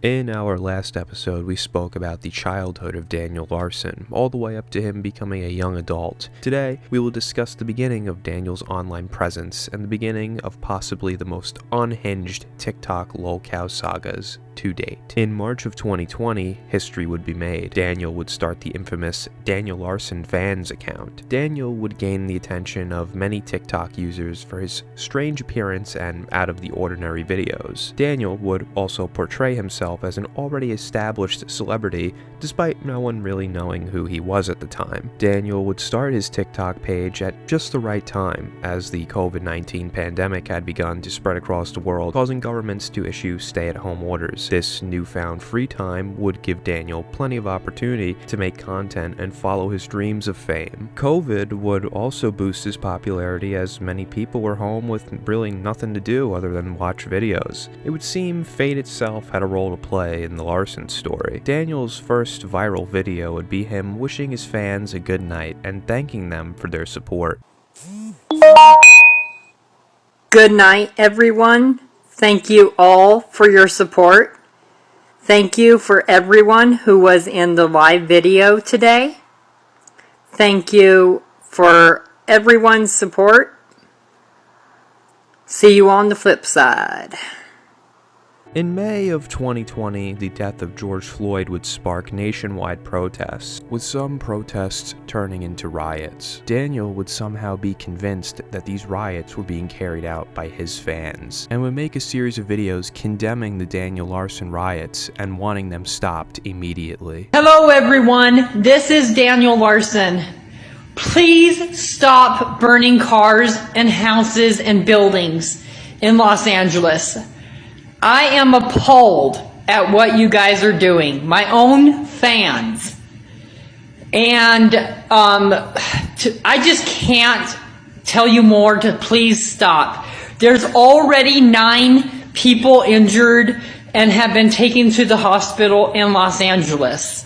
In our last episode, we spoke about the childhood of Daniel Larson, all the way up to him becoming a young adult. Today, we will discuss the beginning of Daniel's online presence and the beginning of possibly the most unhinged TikTok Lolcow sagas to date. In March of 2020, history would be made. Daniel would start the infamous Daniel Larson Fans account. Daniel would gain the attention of many TikTok users for his strange appearance and out-of-the-ordinary videos. Daniel would also portray himself as an already established celebrity, despite no one really knowing who he was at the time. Daniel would start his TikTok page at just the right time, as the COVID-19 pandemic had begun to spread across the world, causing governments to issue stay-at-home orders. This newfound free time would give Daniel plenty of opportunity to make content and follow his dreams of fame. COVID would also boost his popularity, as many people were home with really nothing to do other than watch videos. It would seem fate itself had a role to play in the Larson story. Daniel's first viral video would be him wishing his fans a good night and thanking them for their support. Good night, everyone. Thank you all for your support. Thank you for everyone who was in the live video today. Thank you for everyone's support. See you on the flip side. In May of 2020, the death of George Floyd would spark nationwide protests, with some protests turning into riots. Daniel would somehow be convinced that these riots were being carried out by his fans, and would make a series of videos condemning the Daniel Larson riots and wanting them stopped immediately. Hello everyone, this is Daniel Larson. Please stop burning cars and houses and buildings in Los Angeles. I am appalled at what you guys are doing, my own fans. And I just can't tell you more to please stop. There's already 9 people injured and have been taken to the hospital in Los Angeles.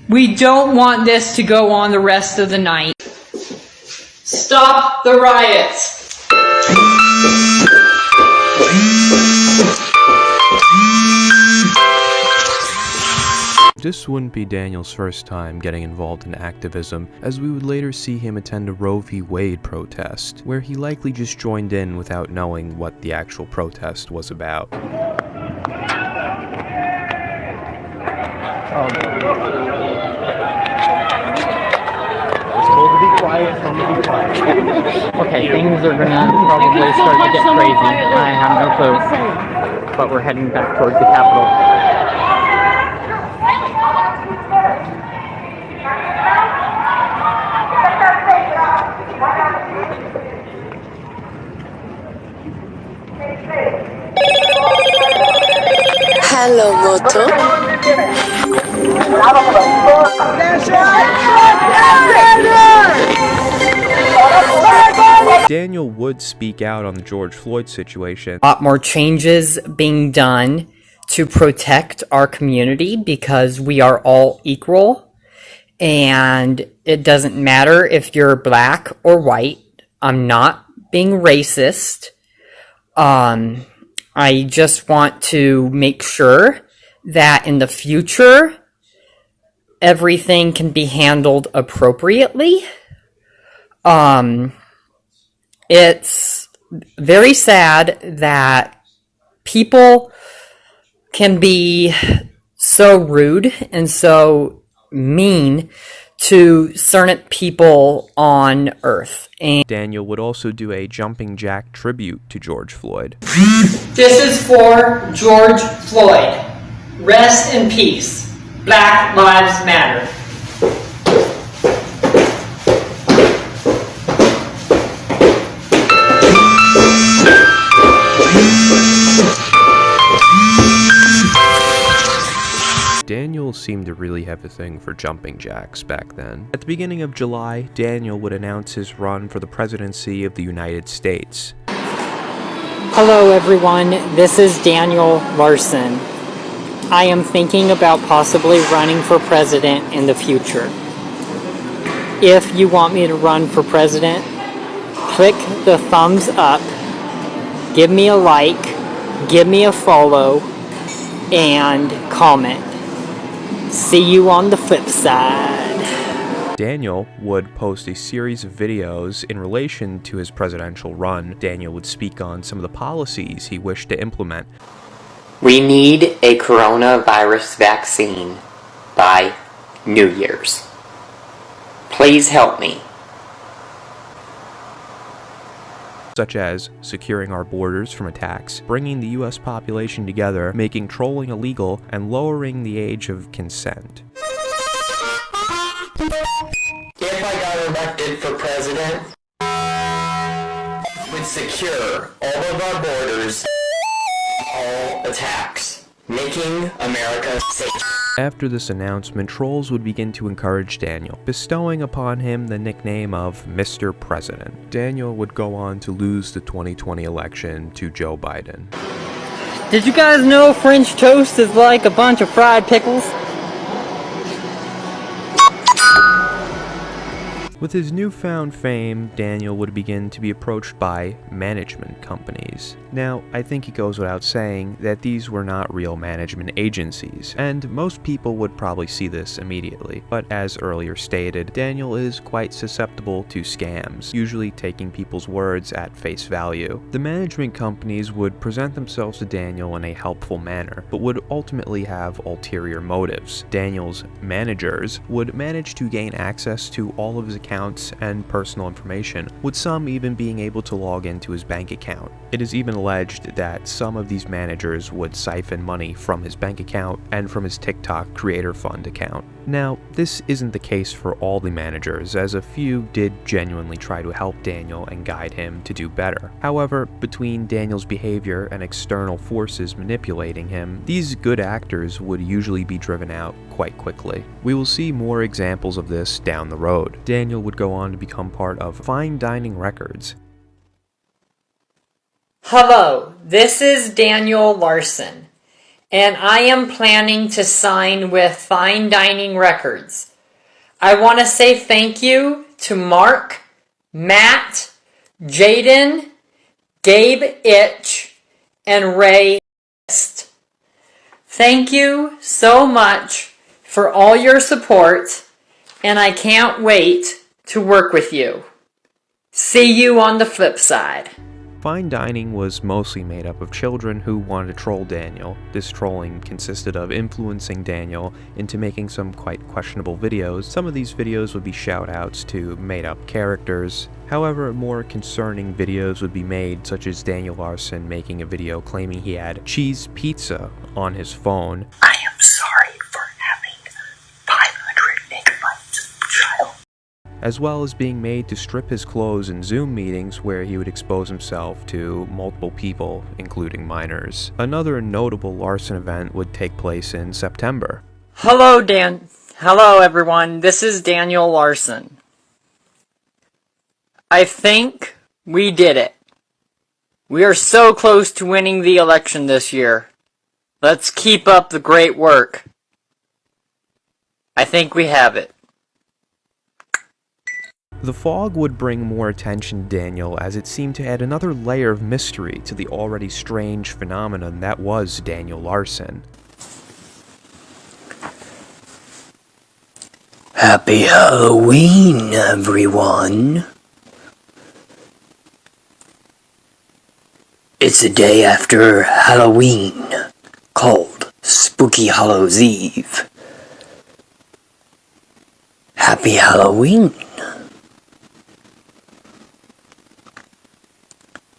We don't want this to go on the rest of the night. Stop the riots. This wouldn't be Daniel's first time getting involved in activism, as we would later see him attend a Roe v. Wade protest, where he likely just joined in without knowing what the actual protest was about. Okay, things are gonna probably start to get crazy. I have no clue. But we're heading back towards the Capitol. Hello, Moto. Daniel would speak out on the George Floyd situation. A lot more changes being done to protect our community because we are all equal, and it doesn't matter if you're black or white. I'm not being racist. I just want to make sure that in the future, everything can be handled appropriately. It's very sad that people can be so rude and so mean to certain people on Earth. And Daniel would also do a jumping jack tribute to George Floyd. This is for George Floyd. Rest in peace. Black Lives Matter. Daniel seemed to really have a thing for jumping jacks back then. At the beginning of July, Daniel would announce his run for the presidency of the United States. hello everyone, this is Daniel Larson. I am thinking about possibly running for president in the future. If you want me to run for president, click the thumbs up, give me a like, give me a follow, and comment. See you on the flip side. Daniel would post a series of videos in relation to his presidential run. Daniel would speak on some of the policies he wished to implement. We need a coronavirus vaccine by New Year's. Please help me. Such as securing our borders from attacks, bringing the US population together, making trolling illegal, and lowering the age of consent. If I got elected for president, would secure all of our borders, all attacks, making America safe. After this announcement, trolls would begin to encourage Daniel, bestowing upon him the nickname of Mr. President. Daniel would go on to lose the 2020 election to Joe Biden. Did you guys know French toast is like a bunch of fried pickles? With his newfound fame, Daniel would begin to be approached by management companies. Now, I think it goes without saying that these were not real management agencies, and most people would probably see this immediately. But as earlier stated, Daniel is quite susceptible to scams, usually taking people's words at face value. The management companies would present themselves to Daniel in a helpful manner, but would ultimately have ulterior motives. Daniel's managers would manage to gain access to all of his accounts and personal information, with some even being able to log into his bank account. It is even alleged that some of these managers would siphon money from his bank account and from his TikTok Creator Fund account. Now, this isn't the case for all the managers, as a few did genuinely try to help Daniel and guide him to do better. However, between Daniel's behavior and external forces manipulating him, these good actors would usually be driven out quite quickly. We will see more examples of this down the road. Daniel would go on to become part of Fine Dining Records. Hello, this is Daniel Larson, and I am planning to sign with Fine Dining Records. I want to say thank you to Mark, Matt, Jaden, Gabe Itch, and Ray. Thank you so much for all your support, and I can't wait to work with you. See you on the flip side. Fine Dining was mostly made up of children who wanted to troll Daniel. This trolling consisted of influencing Daniel into making some quite questionable videos. Some of these videos would be shout-outs to made-up characters. However, more concerning videos would be made, such as Daniel Larson making a video claiming he had cheese pizza on his phone. I am sorry for having 500 megabytes of child. As well as being made to strip his clothes in Zoom meetings where he would expose himself to multiple people, including minors. Another notable Larson event would take place in September. Hello, everyone. This is Daniel Larson. I think we did it. We are so close to winning the election this year. Let's keep up the great work. I think we have it. The fog would bring more attention to Daniel, as it seemed to add another layer of mystery to the already strange phenomenon that was Daniel Larson. Happy Halloween, everyone. It's the day after Halloween, called Spooky Hallows Eve. Happy Halloween.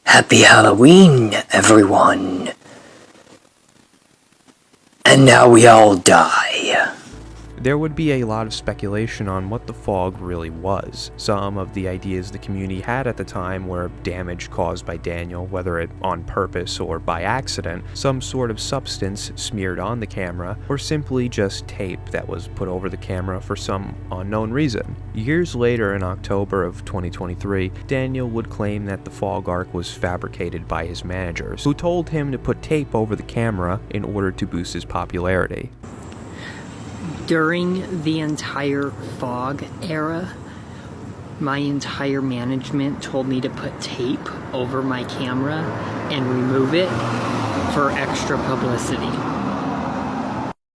Happy Halloween, everyone. And now we all die. There would be a lot of speculation on what the fog really was. Some of the ideas the community had at the time were damage caused by Daniel, whether it on purpose or by accident, some sort of substance smeared on the camera, or simply just tape that was put over the camera for some unknown reason. Years later, in October of 2023, Daniel would claim that the fog arc was fabricated by his managers, who told him to put tape over the camera in order to boost his popularity. During the entire fog era, my entire management told me to put tape over my camera and remove it for extra publicity.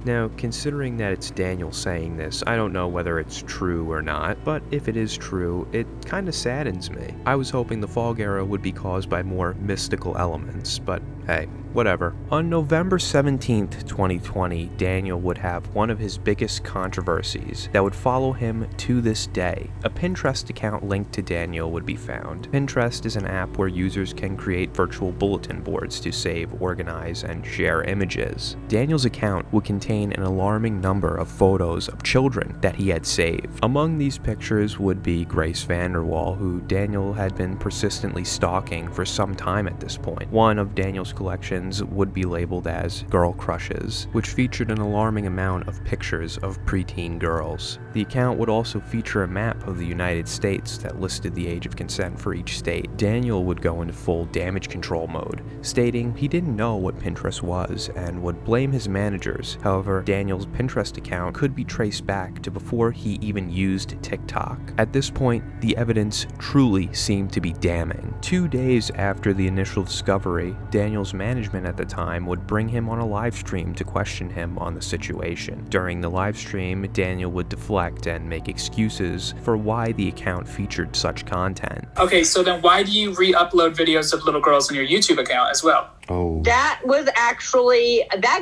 Now, considering that it's Daniel saying this, I don't know whether it's true or not, but if it is true, it kinda saddens me. I was hoping the fog era would be caused by more mystical elements, but hey, whatever. On November 17th, 2020, Daniel would have one of his biggest controversies that would follow him to this day. A Pinterest account linked to Daniel would be found. Pinterest is an app where users can create virtual bulletin boards to save, organize, and share images. Daniel's account would contain an alarming number of photos of children that he had saved. Among these pictures would be Grace Vanderwall, who Daniel had been persistently stalking for some time at this point. One of Daniel's collections would be labeled as Girl Crushes, which featured an alarming amount of pictures of preteen girls. The account would also feature a map of the United States that listed the age of consent for each state. Daniel would go into full damage control mode, stating he didn't know what Pinterest was and would blame his managers. However, Daniel's Pinterest account could be traced back to before he even used TikTok. At this point, the evidence truly seemed to be damning. 2 days after the initial discovery, Daniel's management at the time would bring him on a live stream to question him on the situation. During the live stream, Daniel would deflect and make excuses for why the account featured such content. Okay, so then why do you re-upload videos of little girls on your YouTube account as well? Oh. That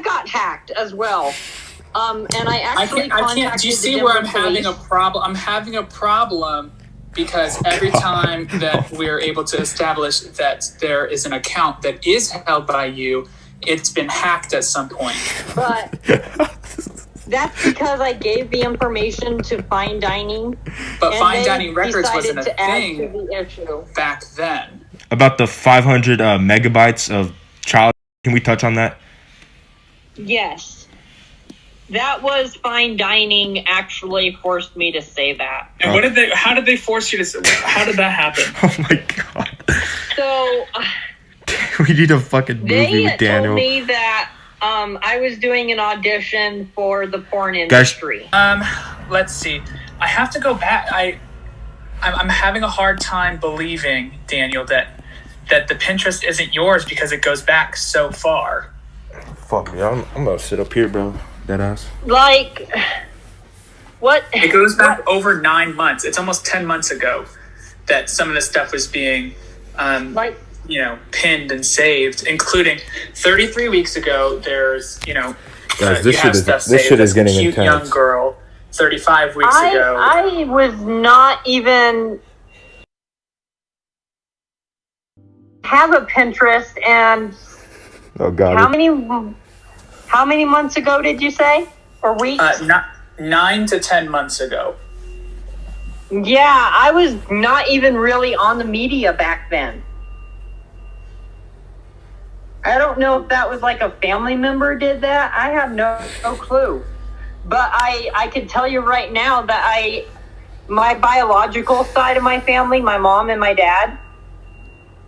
got hacked as well. And I actually contacted do you see the where Denver I'm having police. a problem? I'm having a problem because every time that we're able to establish that there is an account that is held by you, it's been hacked at some point. But that's because I gave the information to Fine Dining. But and Fine they Dining Records decided wasn't a to add thing to the issue. back then. About the 500 megabytes of child, can we touch on that? Yes. That was Fine Dining actually forced me to say that. And how did they force you to say, how did that happen? Oh my god. So We need a fucking movie they with Daniel. told me that I was doing an audition for the porn industry. Let's see. I have to go back. I'm having a hard time believing, Daniel, that the Pinterest isn't yours because it goes back so far. Fuck me, I'm gonna sit up here, bro. That ass. Like, what? It goes back over 9 months. It's almost 10 months ago that some of this stuff was being, pinned and saved, including 33 weeks ago. There's, Guys, this shit is getting cute intense. Young girl. 35 weeks ago. I was not even have a Pinterest, and oh god. How many months ago did you say? Or weeks? 9 to 10 months ago. Yeah, I was not even really on the media back then. I don't know if that was like a family member did that. I have no clue. But I can tell you right now that my biological side of my family, my mom and my dad,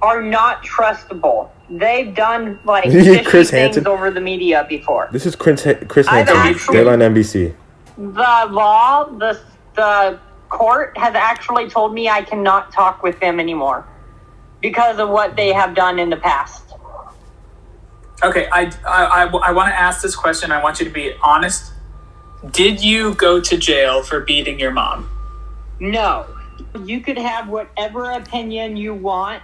are not trustable. They've done like fishy things over the media before. This is Chris Hansen, Dayline NBC. The law, the court has actually told me I cannot talk with them anymore because of what they have done in the past. Okay, I want to ask this question. I want you to be honest. Did you go to jail for beating your mom? No. You could have whatever opinion you want,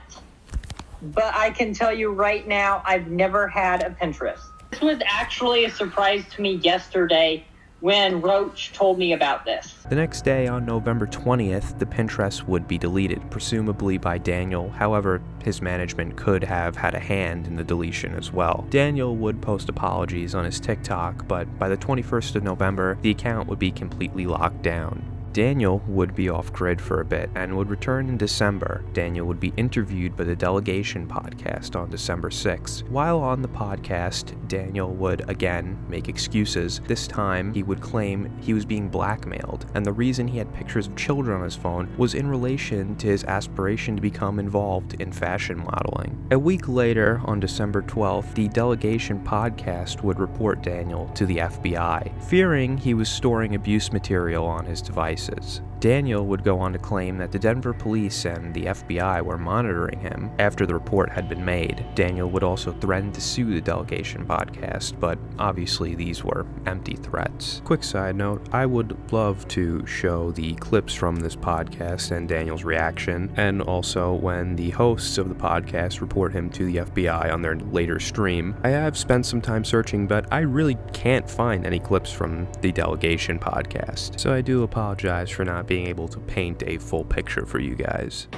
but I can tell you right now, I've never had a Pinterest. This was actually a surprise to me yesterday when Roach told me about this. The next day, on November 20th, the Pinterest would be deleted, presumably by Daniel. However, his management could have had a hand in the deletion as well. Daniel would post apologies on his TikTok, but by the 21st of November, the account would be completely locked down. Daniel would be off-grid for a bit and would return in December. Daniel would be interviewed by the Delegation podcast on December 6th. While on the podcast, Daniel would again make excuses. This time, he would claim he was being blackmailed, and the reason he had pictures of children on his phone was in relation to his aspiration to become involved in fashion modeling. A week later, on December 12th, the Delegation podcast would report Daniel to the FBI, fearing he was storing abuse material on his devices. services. Daniel would go on to claim that the Denver police and the FBI were monitoring him after the report had been made. Daniel would also threaten to sue the Delegation podcast, but obviously these were empty threats. Quick side note, I would love to show the clips from this podcast and Daniel's reaction, and also when the hosts of the podcast report him to the FBI on their later stream. I have spent some time searching, but I really can't find any clips from the Delegation podcast, so I do apologize for not being able to paint a full picture for you guys.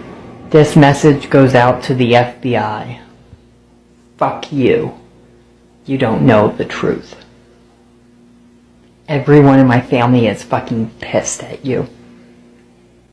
This message goes out to the FBI. Fuck you. You don't know the truth. Everyone in my family is fucking pissed at you.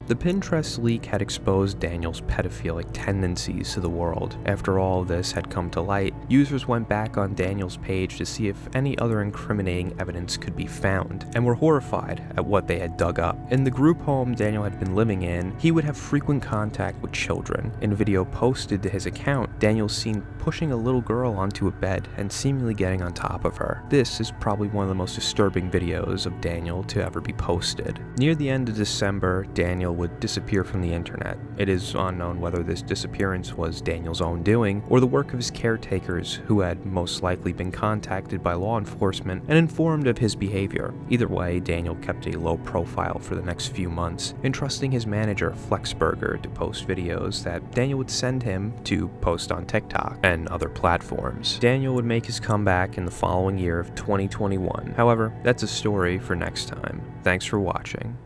The Pinterest leak had exposed Daniel's pedophilic tendencies to the world. After all of this had come to light, users went back on Daniel's page to see if any other incriminating evidence could be found, and were horrified at what they had dug up. In the group home Daniel had been living in, he would have frequent contact with children. In a video posted to his account, Daniel's seen pushing a little girl onto a bed and seemingly getting on top of her. This is probably one of the most disturbing videos of Daniel to ever be posted. Near the end of December, Daniel would disappear from the internet. It is unknown whether this disappearance was Daniel's own doing or the work of his caretakers, who had most likely been contacted by law enforcement and informed of his behavior. Either way, Daniel kept a low profile for the next few months, entrusting his manager Flexburger to post videos that Daniel would send him to post on TikTok and other platforms. Daniel would make his comeback in the following year of 2021. However, that's a story for next time. Thanks for watching.